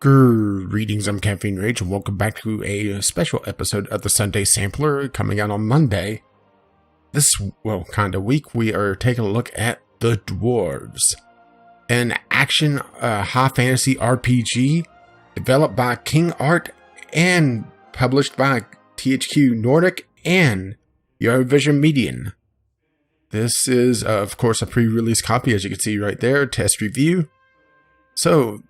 Greetings, I'm Caffeine Rage, and welcome back to a special episode of the Sunday Sampler coming out on Monday. This, kind of week, we are taking a look at the Dwarves, an action high fantasy RPG developed by King Art and published by THQ Nordic and EuroVideo Medien. This is, of course, a pre-release copy, as you can see right there, test review. So,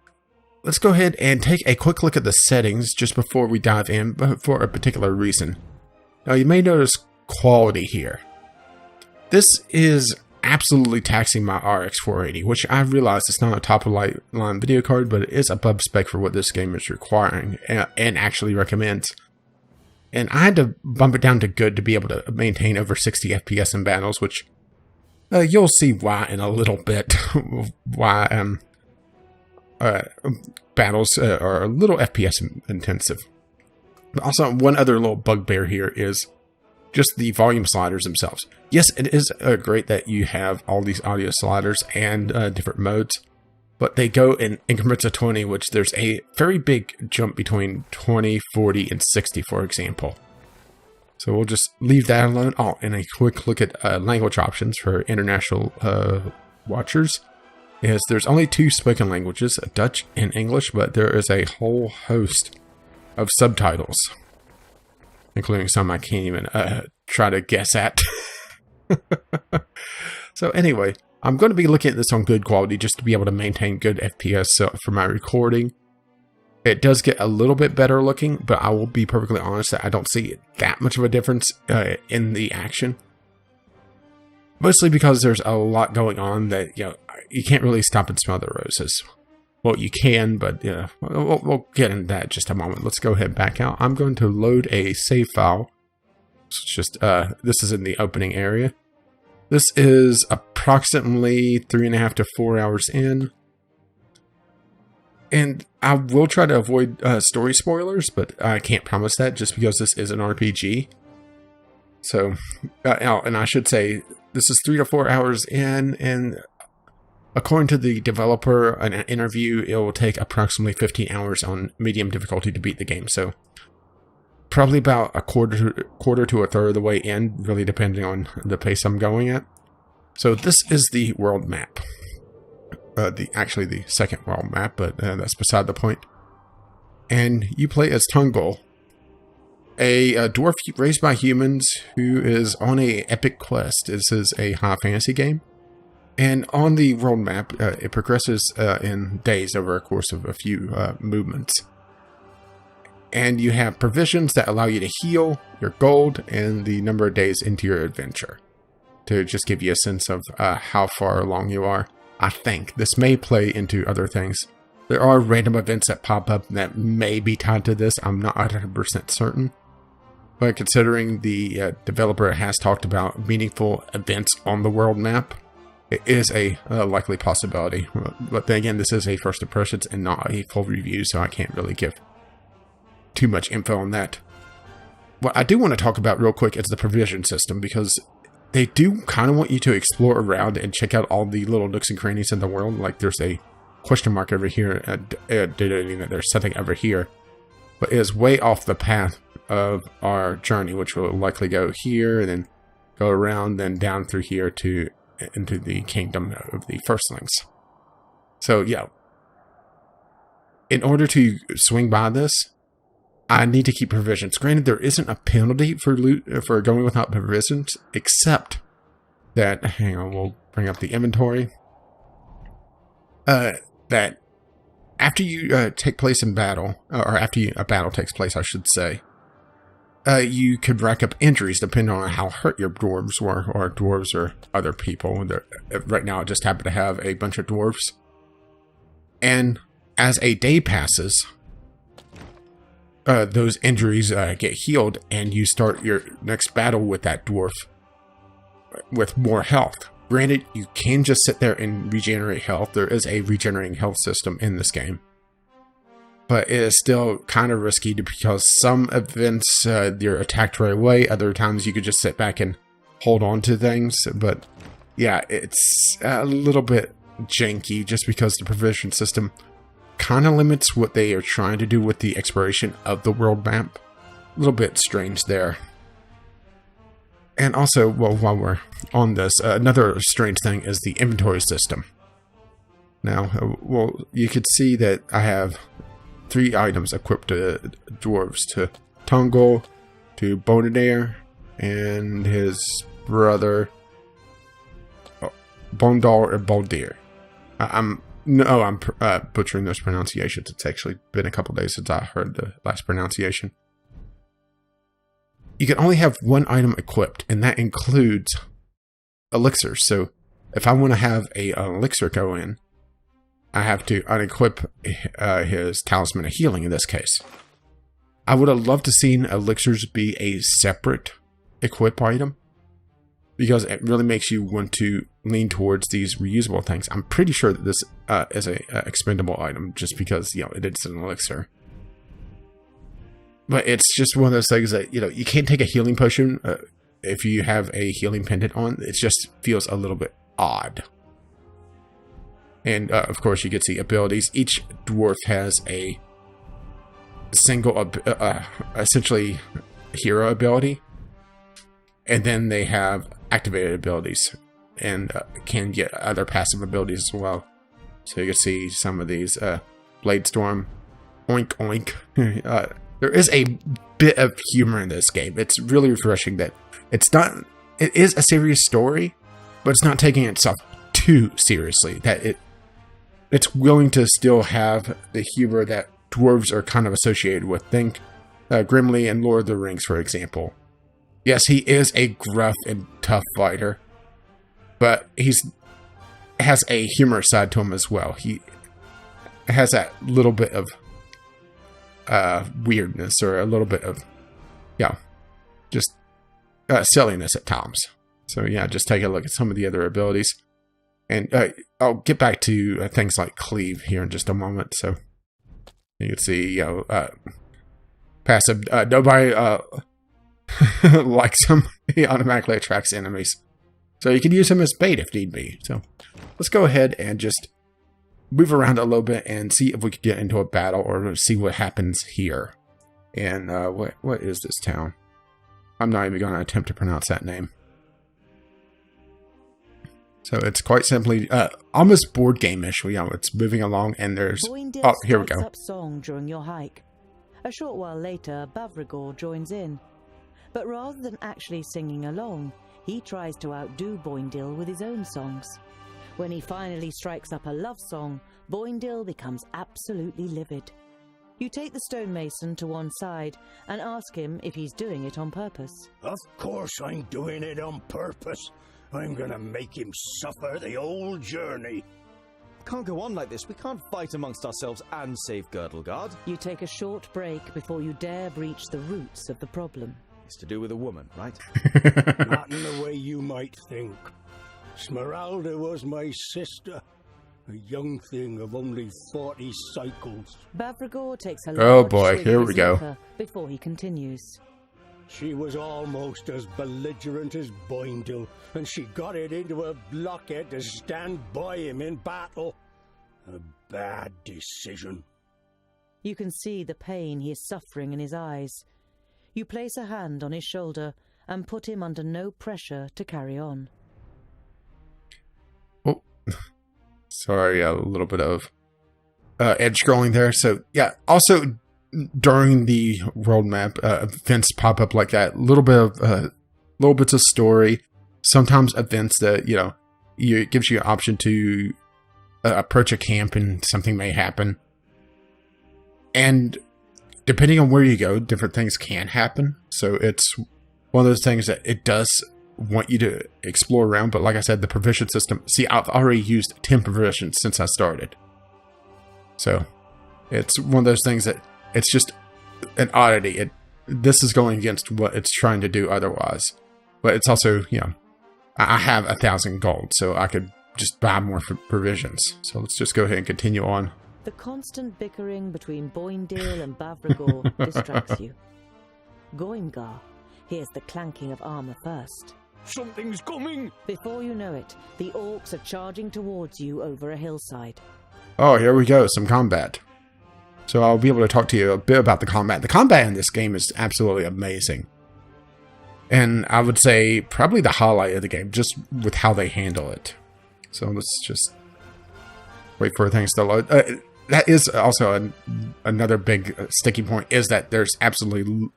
let's go ahead and take a quick look at the settings just before we dive in, but for a particular reason. Now, you may notice quality here. This is absolutely taxing my RX 480, which I realize it's not a top-of-line video card, but it is above spec for what this game is requiring and actually recommends. And I had to bump it down to good to be able to maintain over 60 FPS in battles, which you'll see why in a little bit, why battles are a little FPS intensive. But also, one other little bugbear here is just the volume sliders themselves. Yes, it is great that you have all these audio sliders and different modes, but they go in increments of 20, which there's a very big jump between 20, 40, and 60, for example. So we'll just leave that alone. Oh, and a quick look at language options for international watchers. Is there's only two spoken languages, Dutch and English, but there is a whole host of subtitles, including some I can't even try to guess at. So anyway, I'm going to be looking at this on good quality just to be able to maintain good FPS for my recording. It does get a little bit better looking, but I will be perfectly honest that I don't see that much of a difference in the action. Mostly because there's a lot going on that, you can't really stop and smell the roses. Well, you can, but we'll get into that in just a moment. Let's go ahead and back out. I'm going to load a save file. It's just, this is in the opening area. This is approximately 3.5 to 4 hours in. And I will try to avoid story spoilers, but I can't promise that just because this is an RPG. So, and I should say, this is 3 to 4 hours in, and according to the developer, in an interview, it will take approximately 15 hours on medium difficulty to beat the game. So, probably about a quarter to a third of the way in, really depending on the pace I'm going at. So, this is the world map. Actually, the second world map, but that's beside the point. And you play as Tungul, a dwarf raised by humans who is on a epic quest. This is a high fantasy game. And on the world map, it progresses in days over a course of a few movements. And you have provisions that allow you to heal, your gold, and the number of days into your adventure. To just give you a sense of how far along you are. I think this may play into other things. There are random events that pop up that may be tied to this. I'm not 100% certain. But considering the developer has talked about meaningful events on the world map, it is a likely possibility. But then again, this is a first impressions and not a full review, so I can't really give too much info on that. What I do want to talk about real quick is the provision system, because they do kind of want you to explore around and check out all the little nooks and crannies in the world. Like there's a question mark over here, denoting that there's something over here. But it is way off the path of our journey, which will likely go here, and then go around, then down through here to into the kingdom of the firstlings. So yeah, in order to swing by this, I need to keep provisions. Granted, there isn't a penalty for going without provisions, except that, hang on, we'll bring up the inventory. That after you take place in battle, or after a battle takes place, I should say, you could rack up injuries depending on how hurt your dwarves were, or dwarves or other people. Right now, I just happen to have a bunch of dwarves. And as a day passes, those injuries get healed, and you start your next battle with that dwarf with more health. Granted, you can just sit there and regenerate health. There is a regenerating health system in this game. But it is still kind of risky because some events you're attacked right away. Other times you could just sit back and hold on to things. But yeah, it's a little bit janky just because the provision system kind of limits what they are trying to do with the exploration of the world map. A little bit strange there. And also, well, while we're on this, another strange thing is the inventory system. Now, well, you could see that I have 3 items equipped to dwarves, to Tongol, to Bonadair, and his brother, Bondar or Baldir. I'm butchering those pronunciations. It's actually been a couple days since I heard the last pronunciation. You can only have 1 item equipped, and that includes elixirs. So if I want to have an elixir go in, I have to unequip his Talisman of Healing in this case. I would have loved to seen elixirs be a separate equip item, because it really makes you want to lean towards these reusable things. I'm pretty sure that this is a expendable item, just because, you know, it is an elixir. But it's just one of those things that, you know, you can't take a healing potion if you have a healing pendant on. It just feels a little bit odd. And, of course, you get to see abilities. Each dwarf has a single, essentially, hero ability. And then they have activated abilities. And can get other passive abilities as well. So you can see some of these. Blade Storm. Oink, oink. There is a bit of humor in this game. It's really refreshing that it is a serious story, but it's not taking itself too seriously. That it's willing to still have the humor that dwarves are kind of associated with. Think Grimly and Lord of the Rings, for example. Yes, he is a gruff and tough fighter, but has a humorous side to him as well. He has that little bit of weirdness, or a little bit of, just silliness at times. So yeah, just take a look at some of the other abilities. And I'll get back to things like Cleave here in just a moment. So you can see, passive, nobody likes him. He automatically attracts enemies. So you can use him as bait if need be. So let's go ahead and just move around a little bit and see if we could get into a battle, or see what happens here. And what is this town? I'm not even going to attempt to pronounce that name. So it's quite simply almost board game-ish. It's moving along, and there's... Oh, here we go. Up song during your hike. A short while later, Bavrigor joins in. But rather than actually singing along, he tries to outdo Boindil with his own songs. When he finally strikes up a love song, Boindil becomes absolutely livid. You take the stonemason to one side and ask him if he's doing it on purpose. Of course I'm doing it on purpose. I'm gonna make him suffer the whole journey. Can't go on like this. We can't fight amongst ourselves and save Girdlegard. You take a short break before you dare breach the roots of the problem. It's to do with a woman, right? Not in the way you might think. Smeralda was my sister, a young thing of only 40 cycles. Bavrigor takes a oh large boy, swig here of we his go. liquor before he continues. She was almost as belligerent as Boindil, and she got it into a blockhead to stand by him in battle. A bad decision. You can see the pain he is suffering in his eyes. You place a hand on his shoulder and put him under no pressure to carry on. Oh, sorry, a little bit of edge scrolling there. So yeah, also during the world map, events pop up like that. Little bits of story. Sometimes events that it gives you an option to approach a camp and something may happen. And depending on where you go, different things can happen. So it's one of those things that it does want you to explore around. But like I said, the provision system... See, I've already used 10 provisions since I started. So it's one of those things that it's just an oddity. This is going against what it's trying to do otherwise. But it's also, I have 1,000 gold, so I could just buy more provisions. So let's just go ahead and continue on. The constant bickering between Boindil and Bavrigor distracts you. Goimgar hears the clanking of armor first. Something's coming! Before you know it, the orcs are charging towards you over a hillside. Oh, here we go. Some combat. So I'll be able to talk to you a bit about the combat. The combat in this game is absolutely amazing. And I would say probably the highlight of the game, just with how they handle it. So let's just wait for things to load. That is also another big sticky point, is that there's absolutely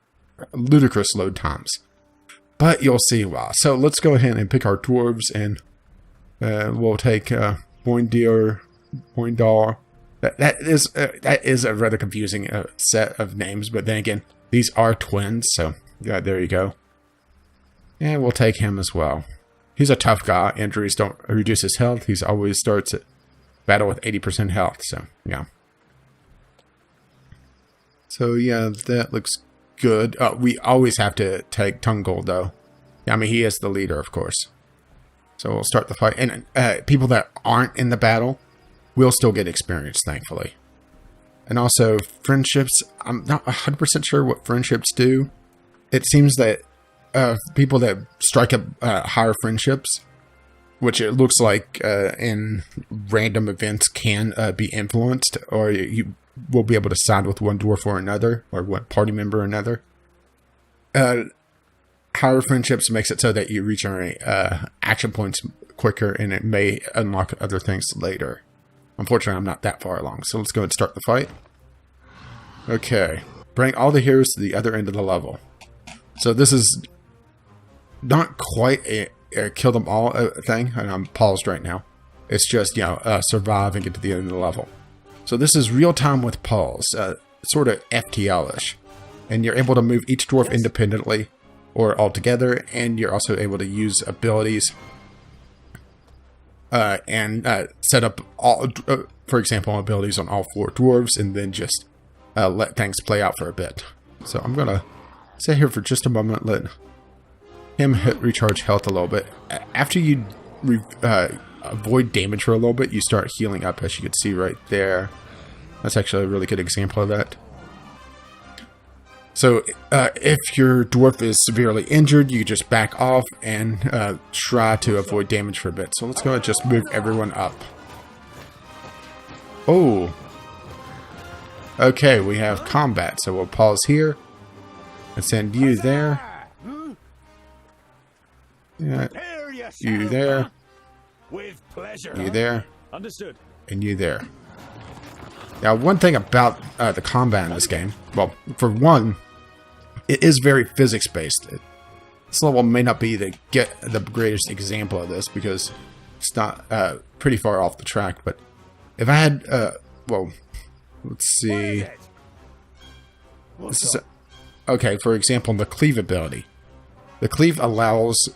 ludicrous load times. But you'll see why. So let's go ahead and pick our dwarves, and we'll take Boindar. That is a rather confusing set of names, but then again, these are twins, so yeah, there you go. And we'll take him as well. He's a tough guy. Injuries don't reduce his health. He's always starts at battle with 80% health, so yeah. So yeah, that looks good. We always have to take Tungold, though. Yeah, I mean, he is the leader, of course. So we'll start the fight. And people that aren't in the battle will still get experience, thankfully. And also, friendships. I'm not 100% sure what friendships do. It seems that people that strike up higher friendships, which it looks like in random events can be influenced, or you will be able to side with one dwarf or another, or one party member or another. Higher friendships makes it so that you regenerate action points quicker, and it may unlock other things later. Unfortunately, I'm not that far along, so let's go and start the fight. Okay, bring all the heroes to the other end of the level. So this is not quite a kill them all thing, and I'm paused right now. It's just, you know, survive and get to the end of the level. So this is real time with pause, sort of FTL-ish. And you're able to move each dwarf independently or all together, and you're also able to use abilities and set up all, for example, abilities on all 4 dwarves, and then just let things play out for a bit. So I'm gonna sit here for just a moment, let him recharge health a little bit. After you avoid damage for a little bit, you start healing up, as you can see right there. That's actually a really good example of that. So if your dwarf is severely injured, you just back off and try to avoid damage for a bit. So let's go and just move everyone up. Oh. Okay, we have combat, so we'll pause here and send you there. Yeah, you there. With pleasure. You there. Understood. And you there. Now, one thing about the combat in this game, well, for one, it is very physics-based. This level may not be the greatest example of this because it's not pretty far off the track. But if I had, well, let's see. This is okay. For example, the cleave ability. The cleave allows.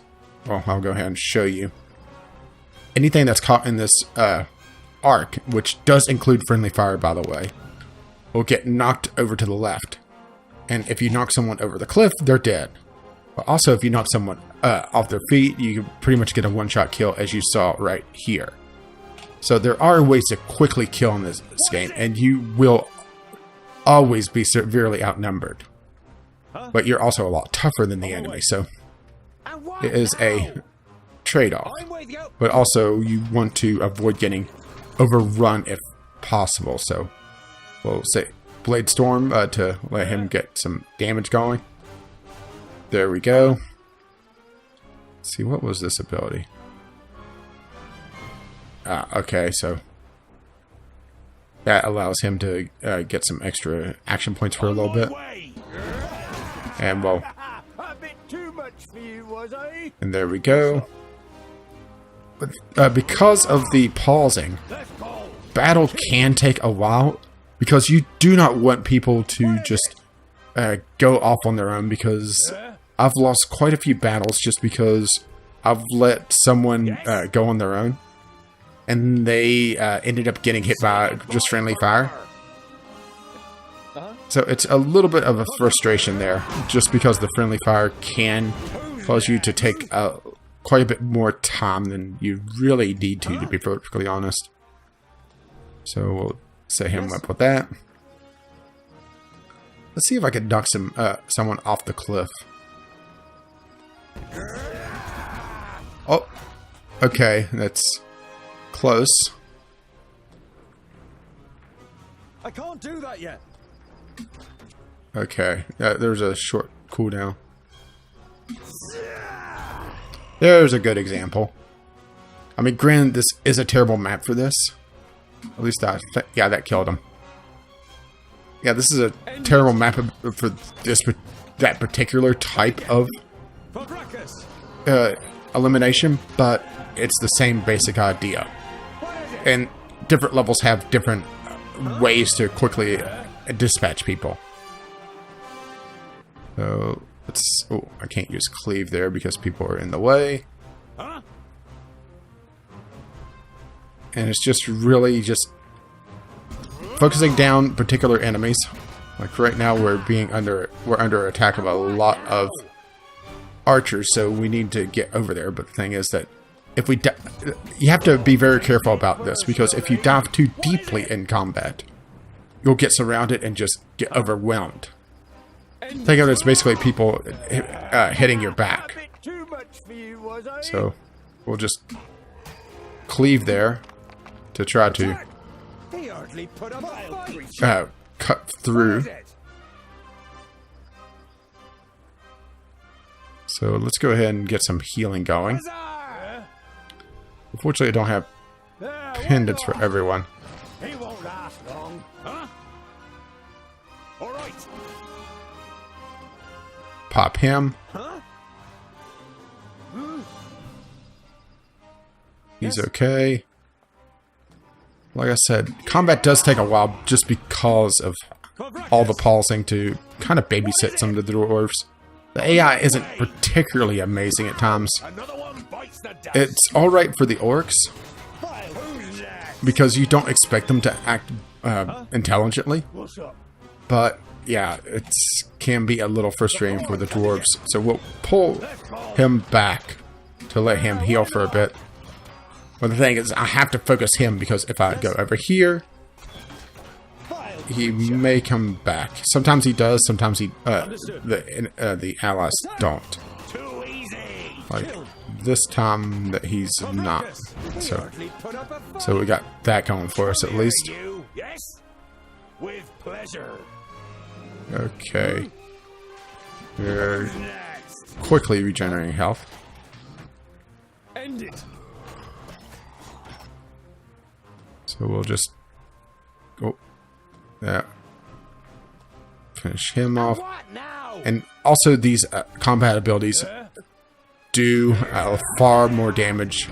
Well, I'll go ahead and show you. Anything that's caught in this arc, which does include friendly fire, by the way, will get knocked over to the left. And if you knock someone over the cliff, they're dead. But also, if you knock someone off their feet, you can pretty much get a one-shot kill, as you saw right here. So there are ways to quickly kill in this game, and you will always be severely outnumbered. But you're also a lot tougher than the enemy, so it is a trade-off. But also, you want to avoid getting overrun if possible. So we'll say Blade Storm to let him get some damage going. There we go. Let's see, what was this ability? Okay, so that allows him to get some extra action points for a little bit. And well, and there we go. But because of the pausing, battle can take a while, because you do not want people to just go off on their own, because I've lost quite a few battles just because I've let someone go on their own, and they ended up getting hit by just friendly fire. So it's a little bit of a frustration there, just because the friendly fire can cause you to take quite a bit more time than you really need to be perfectly honest. So we'll set him up with that. Let's see if I can knock someone off the cliff. Oh, okay, that's close. can't do that yet. Okay, there's a short cooldown. There's a good example. I mean, granted, this is a terrible map for this. At least yeah, that killed him. Yeah, this is a terrible map for that particular type of elimination, but it's the same basic idea. And different levels have different ways to quickly dispatch people. So let's. Oh, I can't use cleave there because people are in the way. And it's just really just focusing down particular enemies. Like right now, we're under attack of a lot of archers, so we need to get over there. But the thing is that if we you have to be very careful about this, because if you dive too deeply in combat, you'll get surrounded and just get overwhelmed. Think of it as basically people hitting your back. So we'll just cleave there to try to cut through. So let's go ahead and get some healing going. Unfortunately, I don't have pendants for everyone. He won't last long. Huh? All right. Pop him. Huh? He's okay. Like I said, combat does take a while just because of all the pausing to kind of babysit some of the dwarves. The AI isn't particularly amazing at times. It's alright for the orcs, because you don't expect them to act intelligently. But yeah, it can be a little frustrating for the dwarves. So we'll pull him back to let him heal for a bit. But the thing is, I have to focus him, because if I go over here, he may come back. Sometimes he does, sometimes he the allies don't. Like this time that he's not. So we got that going for us at least. Yes, with pleasure. Okay. We're quickly regenerating health. End it. So we'll just finish him off. And also these combat abilities do far more damage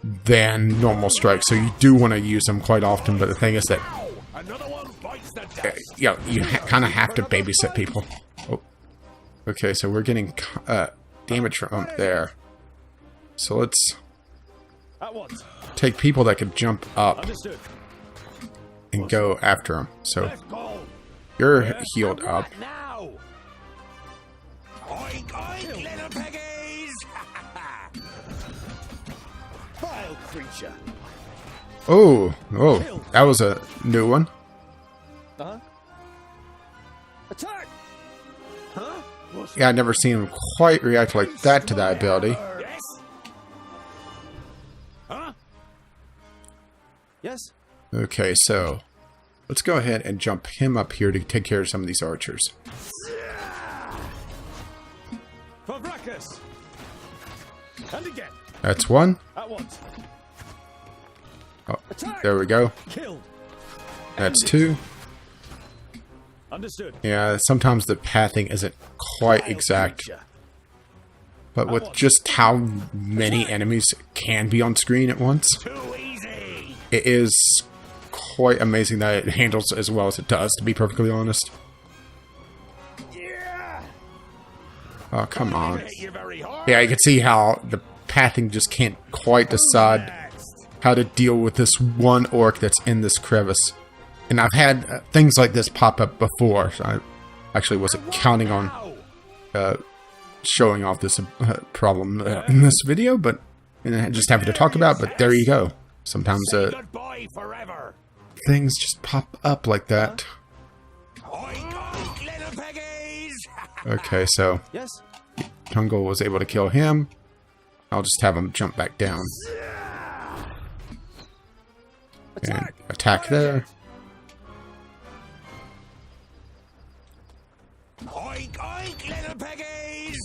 than normal strikes, so you do want to use them quite often. But the thing is that you kind of have to babysit people. Oh. Okay, so we're getting damage from there. So let's take people that could jump up and go after them. So you're healed up. Oh, that was a new one. Attack! Huh? Yeah, I've never seen him quite react like that to that ability. Yes. Okay, so let's go ahead and jump him up here to take care of some of these archers. And again. That's one. At once. Oh, there we go. Killed. That's two. Understood. Yeah, sometimes the pathing isn't quite exact. But with just how many enemies can be on screen at once, it is quite amazing that it handles as well as it does, to be perfectly honest. Oh, come on. Yeah, you can see how the pathing just can't quite decide how to deal with this one orc that's in this crevice. And I've had things like this pop up before, so I actually wasn't counting on showing off this problem in this video, but just having to talk about. But there you go. Sometimes things just pop up like that. Okay, so Tungle was able to kill him. I'll just have him jump back down and attack there. Oink, oink, little piggies!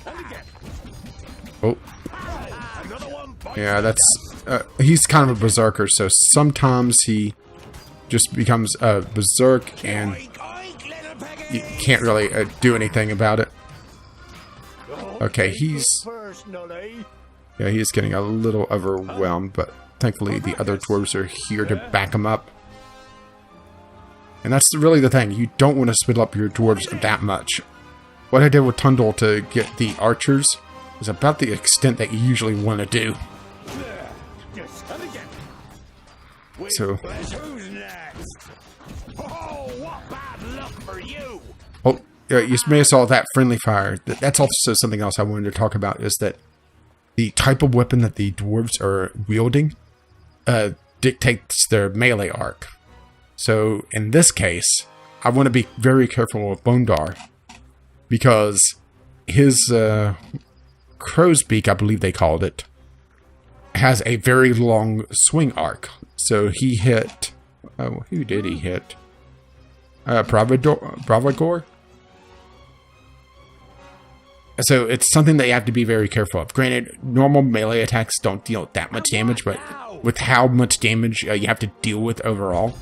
And again. Oh, Another one. yeah, that's... he's kind of a berserker, so sometimes he just becomes a berserk and Oink, oink, little piggies! you can't really do anything about it. Okay, he's... Personally. Yeah, he's getting a little overwhelmed, but thankfully the other dwarves are here to back him up. And that's really the thing, you don't want to split up your dwarves that much. What I did with Tundle to get the archers is about the extent that you usually want to do. Yes, and again. So, Who's next? Oh, what bad luck for you! oh, yeah, you may have saw that friendly fire. That's also something else I wanted to talk about, is that the type of weapon that the dwarves are wielding dictates their melee arc. So, in this case, I want to be very careful with Bondar, because his crow's beak, I believe they called it, has a very long swing arc. So he hit... Oh, who did he hit? Bravagor? So it's something that you have to be very careful of. Granted, normal melee attacks don't deal that much damage, but with how much damage you have to deal with overall,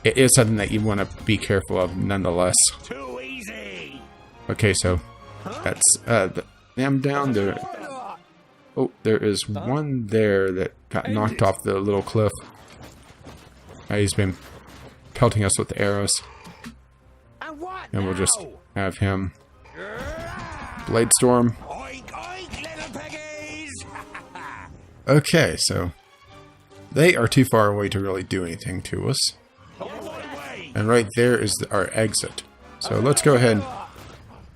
it is something that you want to be careful of nonetheless. Too easy! Okay, so that's them down there. Oh, there is one there that got knocked off the little cliff. He's been pelting us with arrows. And we'll just have him Blade Storm. Oink, oink, little piggies! Okay, so they are too far away to really do anything to us. And right there is our exit. So let's go ahead and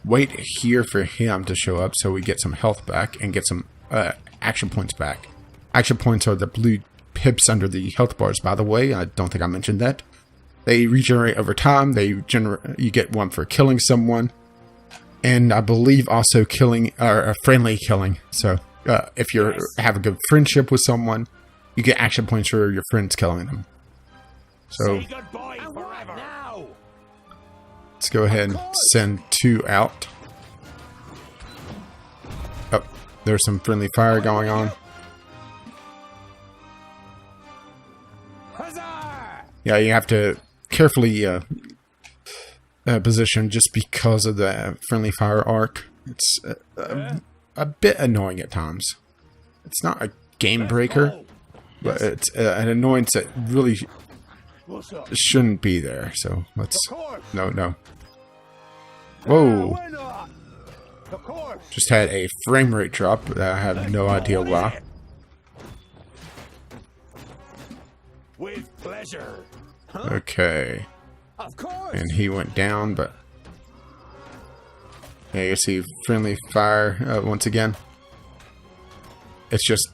wait here for him to show up so we get some health back and get some action points back. Action points are the blue pips under the health bars, by the way. I don't think I mentioned that. They regenerate over time. You get one for killing someone. And I believe also killing, or friendly killing. So if you have a good friendship with someone, you get action points for your friends killing them. So Say goodbye forever. Now. let's go ahead and send 2 out. Oh, there's some friendly fire going on. Huzzah! Yeah, you have to carefully position just because of the friendly fire arc. It's a bit annoying at times. It's not a game breaker, but it's an annoyance that really What's up? shouldn't be there. So let's... Of course. No. Whoa! Why not? Of course. Just had a frame rate drop. I have no idea why. With pleasure. Okay. Of course. And he went down, but... Yeah, you see friendly fire once again. It's just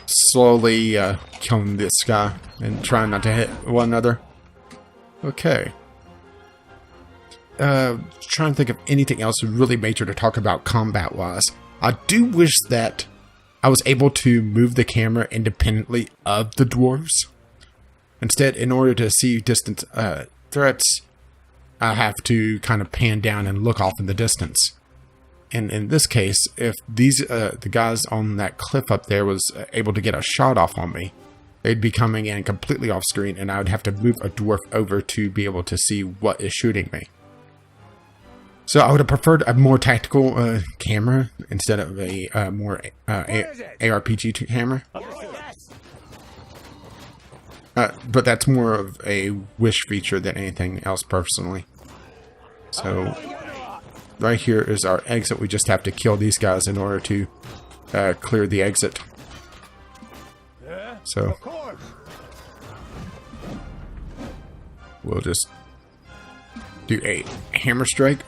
slowly killing this guy and trying not to hit one another. Okay. Trying to think of anything else really major to talk about combat-wise. I do wish that I was able to move the camera independently of the dwarves. Instead, in order to see distant threats, I have to kind of pan down and look off in the distance. And in this case, if these the guys on that cliff up there was able to get a shot off on me, they'd be coming in completely off screen, and I would have to move a dwarf over to be able to see what is shooting me. So I would have preferred a more tactical camera instead of a more ARPG camera. But that's more of a wish feature than anything else personally. So right here is our exit. We just have to kill these guys in order to clear the exit. So we'll just do a hammer strike.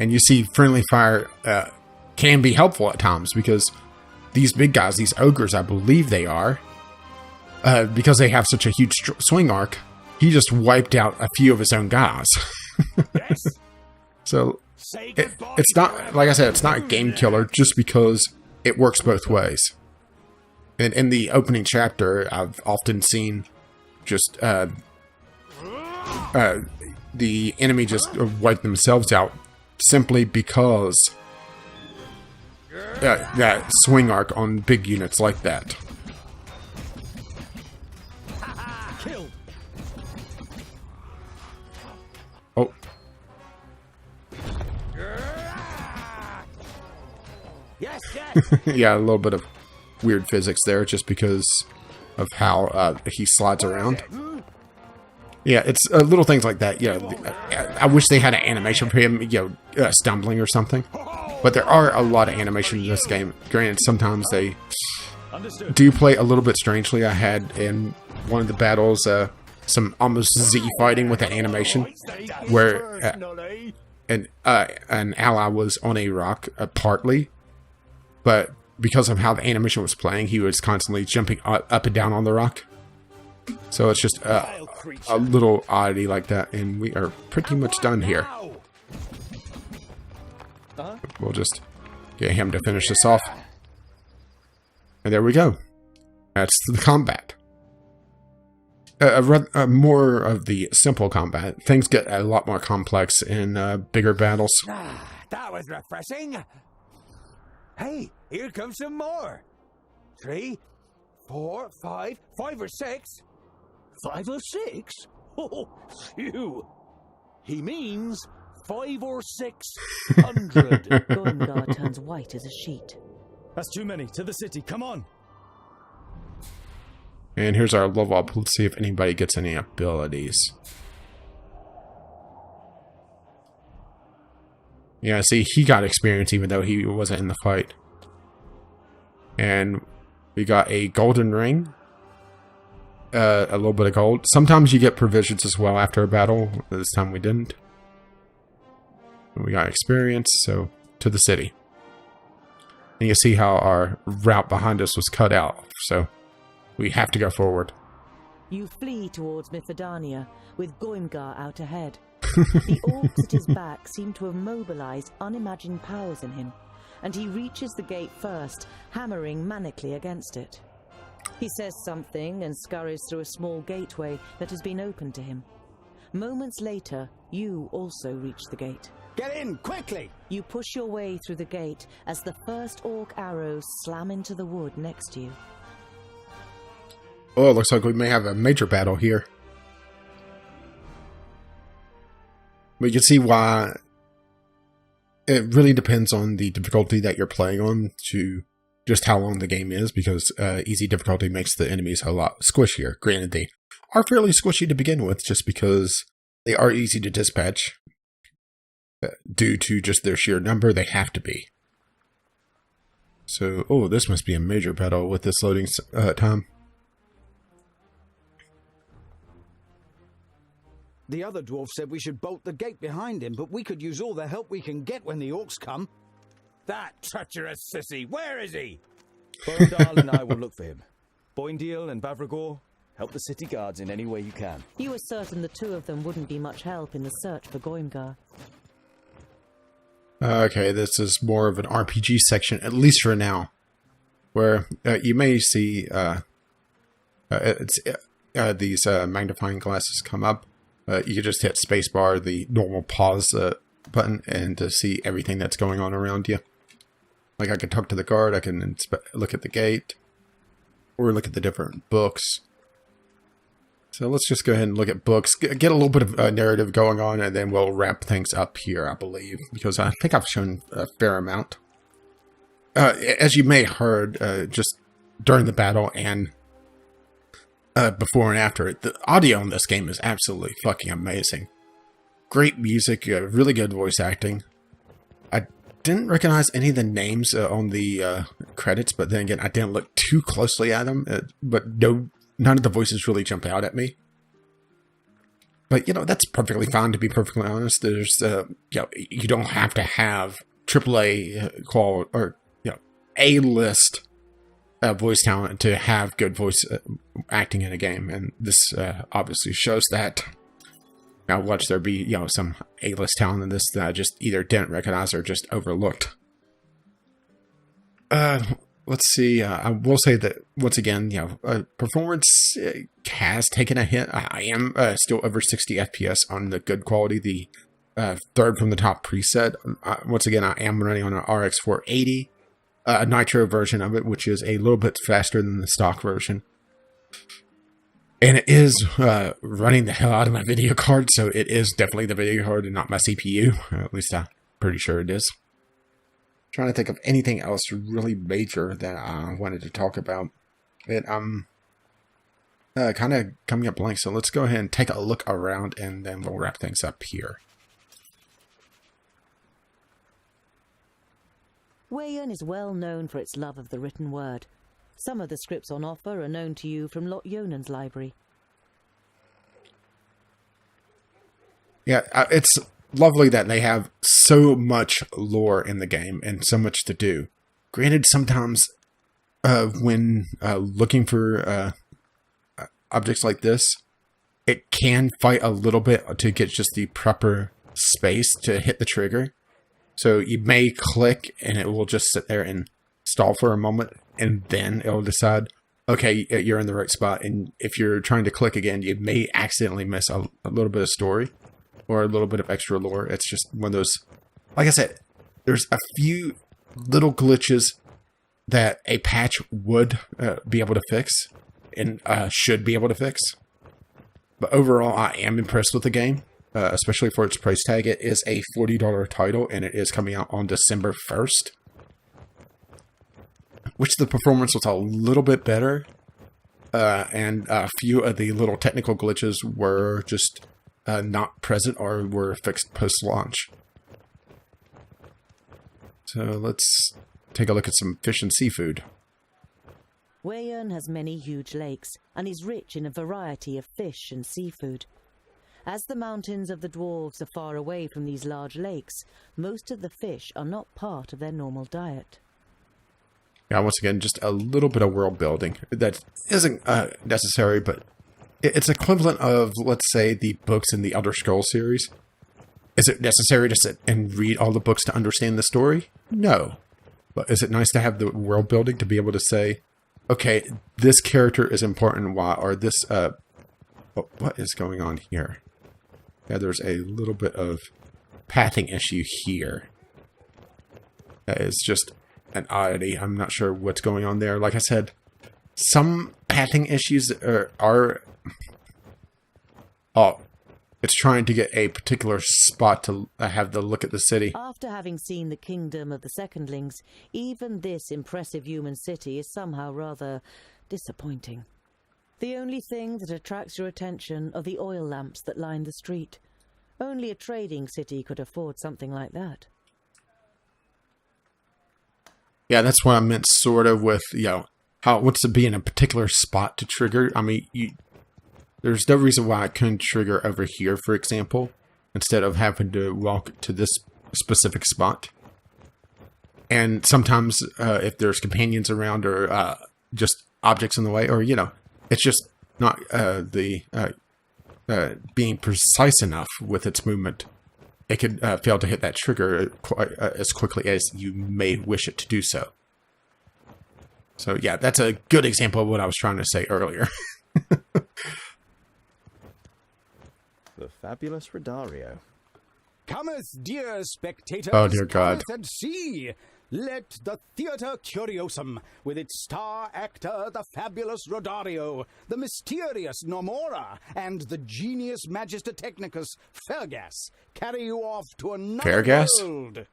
And you see friendly fire can be helpful at times because these big guys, these ogres, I believe they are, because they have such a huge swing arc, he just wiped out a few of his own guys. So it's not, like I said, it's not a game killer just because it works both ways. And in the opening chapter, I've often seen just the enemy just wipe themselves out simply because that swing arc on big units like that. Killed. Oh. Yes, yes. Yeah, a little bit of weird physics there just because of how he slides around. Yeah, it's little things like that. Yeah, I wish they had an animation for him, stumbling or something. But there are a lot of animation in this game. Granted, sometimes they do play a little bit strangely. I had in one of the battles some almost Z fighting with an animation where an ally was on a rock partly, but because of how the animation was playing, he was constantly jumping up and down on the rock. So it's just a little oddity like that, and we are pretty much done here. We'll just get him to finish this off. And there we go. That's the combat. More of the simple combat. Things get a lot more complex in bigger battles. That was refreshing. Hey, here comes some more. 3, 4, 5, 5 or 6. 5 or 6? Oh, phew. He means 5 or 600. Goimgar turns white as a sheet. That's too many. To the city. Come on. And here's our level up. Let's see if anybody gets any abilities. Yeah, see, he got experience even though he wasn't in the fight. And we got a golden ring. A little bit of gold. Sometimes you get provisions as well after a battle. This time we didn't. And we got experience, so to the city. And you see how our route behind us was cut out. So we have to go forward. You flee towards Mithridania, with Goimgar out ahead. The orcs at his back seem to have mobilized unimagined powers in him, and he reaches the gate first, hammering manically against it. He says something and scurries through a small gateway that has been opened to him. Moments later, you also reach the gate. Get in, quickly! You push your way through the gate as the first orc arrows slam into the wood next to you. Oh, it looks like we may have a major battle here. We can see why it really depends on the difficulty that you're playing on to just how long the game is, because easy difficulty makes the enemies a lot squishier. Granted, they are fairly squishy to begin with just because they are easy to dispatch. Due to just their sheer number, they have to be. So, oh, this must be a major battle with this loading time. The other dwarf said we should bolt the gate behind him, but we could use all the help we can get when the orcs come. That treacherous sissy, where is he? Bodal and I will look for him. Boindil and Bavragor, help the city guards in any way you can. You were certain the two of them wouldn't be much help in the search for Goimgar. Okay, this is more of an RPG section, at least for now, where you may see these magnifying glasses come up. You can just hit spacebar, the normal pause button, and to see everything that's going on around you. Like I can talk to the guard, I can look at the gate, or look at the different books. So let's just go ahead and look at books, get a little bit of narrative going on, and then we'll wrap things up here, I believe, because I think I've shown a fair amount. As you may have heard, just during the battle and before and after it, the audio in this game is absolutely fucking amazing. Great music, really good voice acting. I didn't recognize any of the names on the credits, but then again, I didn't look too closely at them, but none of the voices really jump out at me. But, that's perfectly fine, to be perfectly honest. There's, you don't have to have AAA quality, or, A-list voice talent to have good voice acting in a game. And this obviously shows that. Now, watch there be, some A-list talent in this that I just either didn't recognize or just overlooked. Let's see. I will say that, once again, performance has taken a hit. I am still over 60 FPS on the good quality. The third from the top preset. Once again, I am running on an RX 480, a Nitro version of it, which is a little bit faster than the stock version. And it is running the hell out of my video card, so it is definitely the video card and not my CPU. At least I'm pretty sure it is. Trying to think of anything else really major that I wanted to talk about. I'm kind of coming up blank, so let's go ahead and take a look around, and then we'll wrap things up here. Weyen is well known for its love of the written word. Some of the scripts on offer are known to you from Lot Yonan's library. Yeah, it's lovely that they have so much lore in the game and so much to do. Granted, sometimes when looking for objects like this, it can fight a little bit to get just the proper space to hit the trigger. So you may click and it will just sit there and stall for a moment, and then it'll decide, okay, you're in the right spot. And if you're trying to click again, you may accidentally miss a little bit of story or a little bit of extra lore. It's just one of those, like I said, there's a few little glitches that a patch would be able to fix and should be able to fix. But overall, I am impressed with the game, especially for its price tag. It is a $40 title, and it is coming out on December 1st. Which the performance was a little bit better, and a few of the little technical glitches were just not present or were fixed post-launch. So let's take a look at some fish and seafood. Weyen has many huge lakes and is rich in a variety of fish and seafood. As the mountains of the Dwarves are far away from these large lakes, most of the fish are not part of their normal diet. Yeah, once again, just a little bit of world building that isn't necessary, but it's equivalent of, let's say, the books in the Elder Scrolls series. Is it necessary to sit and read all the books to understand the story? No. But is it nice to have the world building to be able to say, okay, this character is important, why, or this, what is going on here? Yeah, there's a little bit of pathing issue here. That is just an oddity. I'm not sure what's going on there. Like I said, some pathing issues are it's trying to get a particular spot to have the look at the city. After having seen the kingdom of the Secondlings, even this impressive human city is somehow rather disappointing. The only thing that attracts your attention are the oil lamps that line the street. Only a trading city could afford something like that. Yeah, that's what I meant sort of with, how it wants to be in a particular spot to trigger. I mean, there's no reason why I couldn't trigger over here, for example, instead of having to walk to this specific spot. And sometimes if there's companions around or just objects in the way, or, it's just not being precise enough with its movement, it could fail to hit that trigger quite as quickly as you may wish it to do so. So yeah, that's a good example of what I was trying to say earlier. The fabulous Rodario. Cometh, dear spectators, Oh, dear God. cometh and see. Let the Theatre Curiosum, with its star actor, the fabulous Rodario, the mysterious Nomora, and the genius Magister Technicus, Fergas, carry you off to another Fergas? world.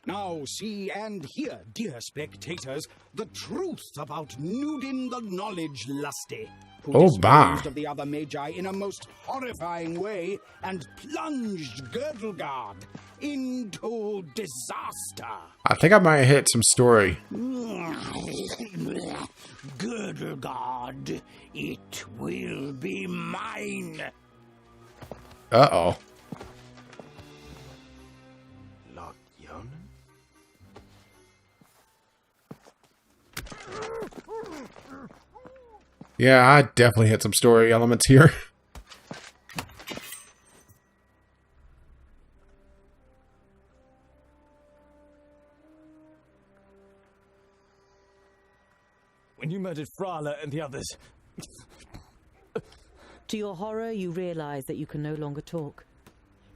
Now see and hear, dear spectators, the truth about Nudin the Knowledge Lusty, who Oh, bah. disposed of the other Magi in a most horrifying way and plunged Girdlegard into disaster. I think I might have hit some story. Girdlegard, it will be mine. Uh-oh. Lot Yonan? Yeah, I definitely hit some story elements here. When you murdered Frala and the others. To your horror, you realize that you can no longer talk.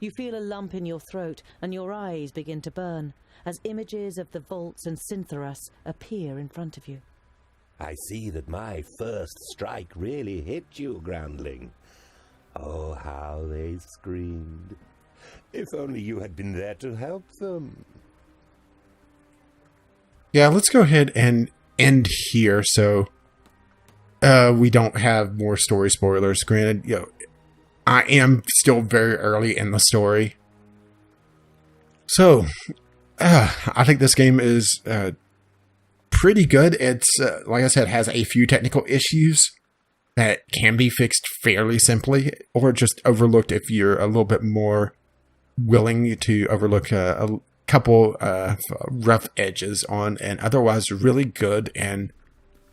You feel a lump in your throat and your eyes begin to burn as images of the vaults and Cintharus appear in front of you. I see that my first strike really hit you, groundling. Oh, how they screamed. If only you had been there to help them. Yeah, let's go ahead and end here so we don't have more story spoilers. Granted, I am still very early in the story. So, I think this game is pretty good. It's, like I said, has a few technical issues that can be fixed fairly simply, or just overlooked if you're a little bit more willing to overlook a couple rough edges on an otherwise really good and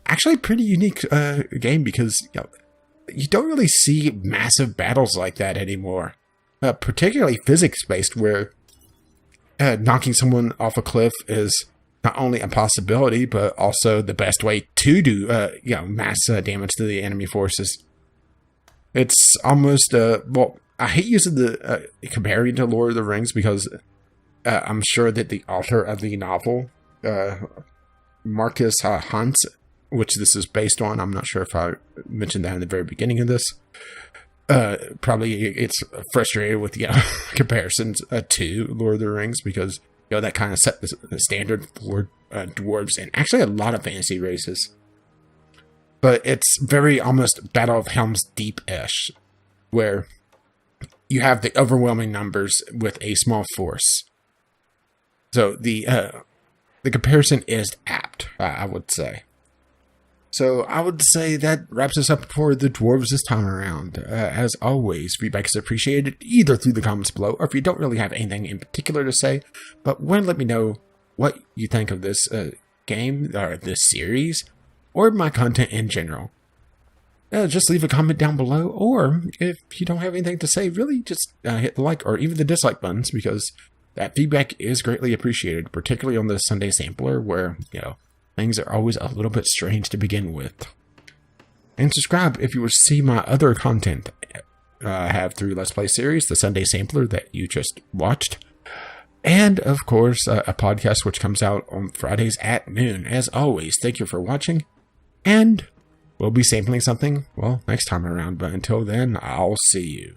actually pretty unique game, because you don't really see massive battles like that anymore, particularly physics-based, where knocking someone off a cliff is not only a possibility, but also the best way to do mass damage to the enemy forces. It's almost, well, I hate using the comparing to Lord of the Rings, because I'm sure that the author of the novel, Marcus Hans, which this is based on, I'm not sure if I mentioned that in the very beginning of this, probably it's frustrated with comparisons to Lord of the Rings, because that kind of set the standard for dwarves and actually a lot of fantasy races. But it's very almost Battle of Helm's Deep-ish, where you have the overwhelming numbers with a small force. So the comparison is apt, I would say. So I would say that wraps us up for the Dwarves this time around. As always, feedback is appreciated either through the comments below, or if you don't really have anything in particular to say, but let me know what you think of this game, or this series, or my content in general. Just leave a comment down below, or if you don't have anything to say, really just hit the like or even the dislike buttons, because that feedback is greatly appreciated, particularly on the Sunday Sampler, where, things are always a little bit strange to begin with. And subscribe if you wish to see my other content I have through Let's Play series, the Sunday Sampler that you just watched, and of course a podcast which comes out on Fridays at noon. As always, thank you for watching, and we'll be sampling something, well, next time around, but until then, I'll see you.